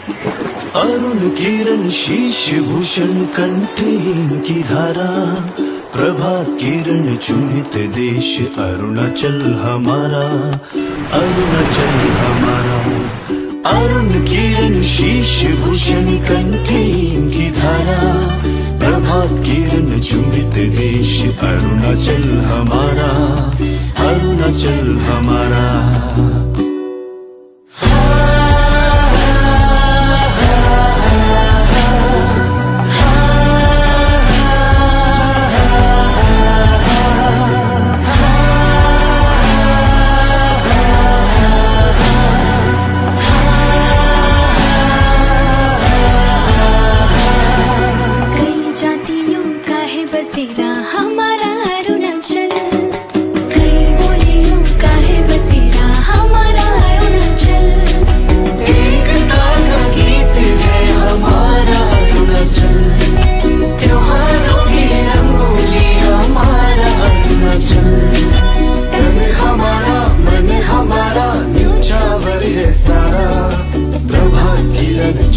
अरुण किरण शीश भूषण कंठे की धारा, प्रभात किरण चुंबित देश अरुणाचल हमारा, अरुणाचल हमारा। अरुण किरण शीश भूषण कंठे की धारा, प्रभात किरण चुंबित देश अरुणाचल हमारा, अरुणाचल हमारा।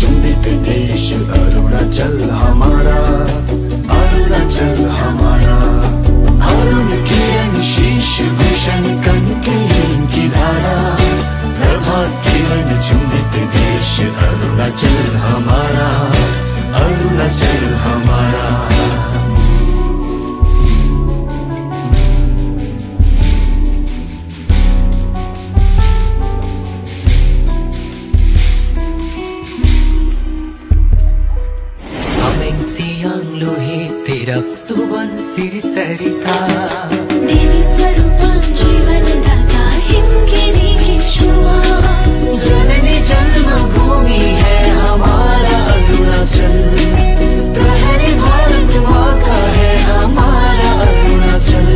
चुंबित देश अरुणाचल हमारा, अरुणाचल हमारा। अरुण किरण शीश भूषण कंठे की धारा, प्रभात किरण चुंबित देश अरुणाचल हमारा, अरुणाचल हमारा। सियांग लोहे तेरा सुवन सिर सरिता, देवी स्वरूप जीवन दाता हिमगिरी की शुआ, जननी जन्मभूमि है हमारा अरुणाचल, प्रहरी भारत माँ का है हमारा अरुणाचल।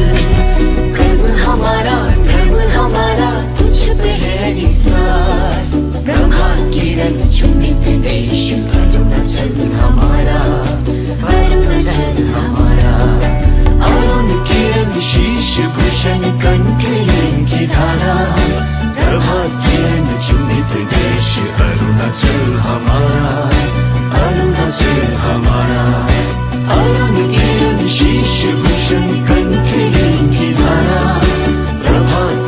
कर्म हमारा धर्म हमारा तुझ पे है निसार, प्रभात किरण चुंबित देश अरुणाचल हमारा, अरुणाचल हमारा। अरुण किरण शीश भूषण कंठे की धारा, प्रभात किरण चुंबित देश अरुणाचल हमारा, अरुणाचल हमारा। अरुण किरण शीश भूषण कंठे की धारा, प्रभात